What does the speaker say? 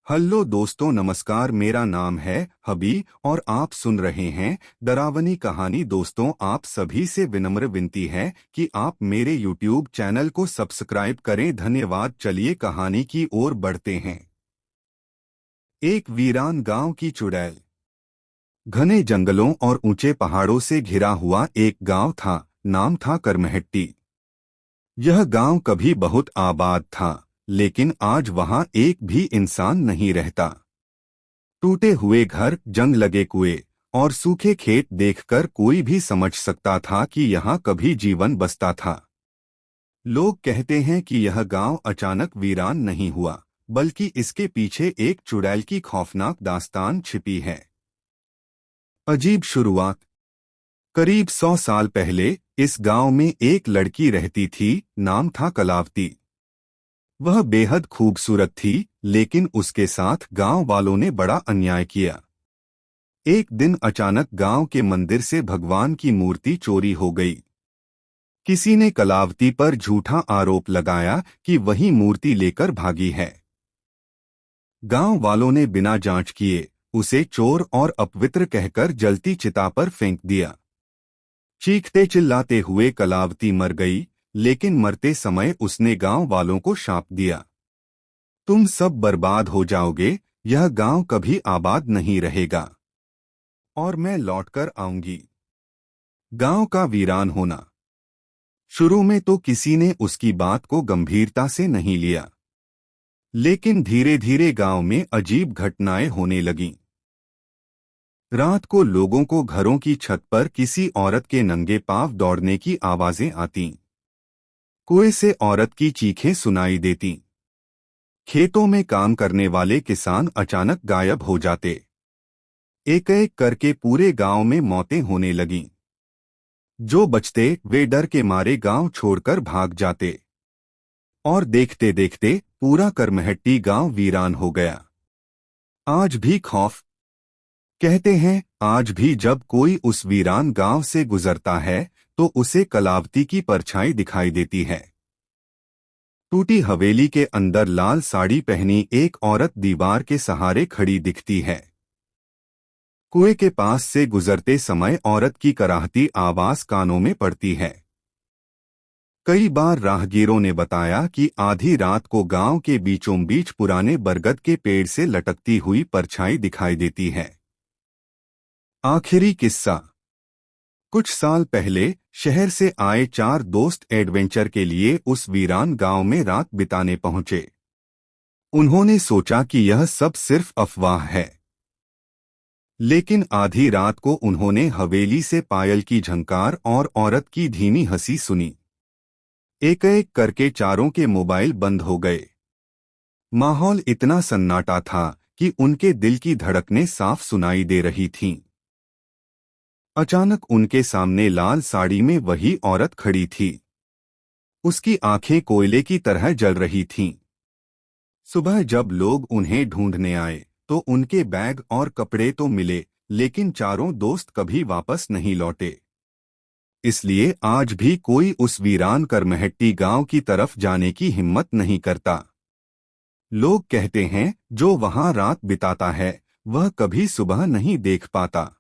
Hello दोस्तों, नमस्कार। मेरा नाम है हबी और आप सुन रहे हैं डरावनी कहानी। दोस्तों, आप सभी से विनम्र विनती है कि आप मेरे यूट्यूब चैनल को सब्सक्राइब करें। धन्यवाद। चलिए कहानी की ओर बढ़ते हैं। एक वीरान गांव की चुड़ैल। घने जंगलों और ऊंचे पहाड़ों से घिरा हुआ एक गांव था। नाम था करमहट्टी। यह गांव कभी बहुत आबाद था, लेकिन आज वहां एक भी इंसान नहीं रहता। टूटे हुए घर, जंग लगे कुएं और सूखे खेत देखकर कोई भी समझ सकता था कि यहाँ कभी जीवन बसता था। लोग कहते हैं कि यह अचानक अचानक वीरान नहीं हुआ, बल्कि इसके पीछे एक चुड़ैल की खौफनाक दास्तान छिपी है। अजीब शुरुआत। करीब 100 साल पहले इस गांव में एक लड़की रहती थी। नाम था कलावती। वह बेहद खूबसूरत थी, लेकिन उसके साथ गांव वालों ने बड़ा अन्याय किया। एक दिन अचानक गांव के मंदिर से भगवान की मूर्ति चोरी हो गई। किसी ने कलावती पर झूठा आरोप लगाया कि वही मूर्ति लेकर भागी है। गांव वालों ने बिना जांच किए उसे चोर और अपवित्र कहकर जलती चिता पर फेंक दिया। चीखते चिल्लाते हुए कलावती मर गई, लेकिन मरते समय उसने गांव वालों को शाप दिया, तुम सब बर्बाद हो जाओगे, यह गांव कभी आबाद नहीं रहेगा और मैं लौटकर आऊंगी। गांव का वीरान होना। शुरू में तो किसी ने उसकी बात को गंभीरता से नहीं लिया, लेकिन धीरे धीरे गांव में अजीब घटनाएं होने लगीं। रात को लोगों को घरों की छत पर किसी औरत के नंगे पांव दौड़ने की आवाजें आतीं। कुएं से औरत की चीखें सुनाई देतीं। खेतों में काम करने वाले किसान अचानक गायब हो जाते। एक एक करके पूरे गांव में मौतें होने लगीं। जो बचते वे डर के मारे गांव छोड़कर भाग जाते और देखते देखते पूरा करमहट्टी गांव वीरान हो गया। आज भी खौफ। कहते हैं आज भी जब कोई उस वीरान गांव से गुजरता है तो उसे कलावती की परछाई दिखाई देती है। टूटी हवेली के अंदर लाल साड़ी पहनी एक औरत दीवार के सहारे खड़ी दिखती है। कुएं के पास से गुजरते समय औरत की कराहती आवाज कानों में पड़ती है। कई बार राहगीरों ने बताया कि आधी रात को गांव के बीचों बीच पुराने बरगद के पेड़ से लटकती हुई परछाई दिखाई देती है। आखिरी किस्सा। कुछ साल पहले शहर से आए 4 दोस्त एडवेंचर के लिए उस वीरान गांव में रात बिताने पहुंचे। उन्होंने सोचा कि यह सब सिर्फ अफवाह है, लेकिन आधी रात को उन्होंने हवेली से पायल की झंकार और औरत की धीमी हंसी सुनी। एक एक करके चारों के मोबाइल बंद हो गए। माहौल इतना सन्नाटा था कि उनके दिल की धड़कनें साफ सुनाई दे रही थीं। अचानक उनके सामने लाल साड़ी में वही औरत खड़ी थी। उसकी आंखें कोयले की तरह जल रही थीं। सुबह जब लोग उन्हें ढूंढने आए तो उनके बैग और कपड़े तो मिले, लेकिन चारों दोस्त कभी वापस नहीं लौटे। इसलिए आज भी कोई उस वीरान करमहट्टी गांव की तरफ जाने की हिम्मत नहीं करता। लोग कहते हैं जो वहां रात बिताता है वह कभी सुबह नहीं देख पाता।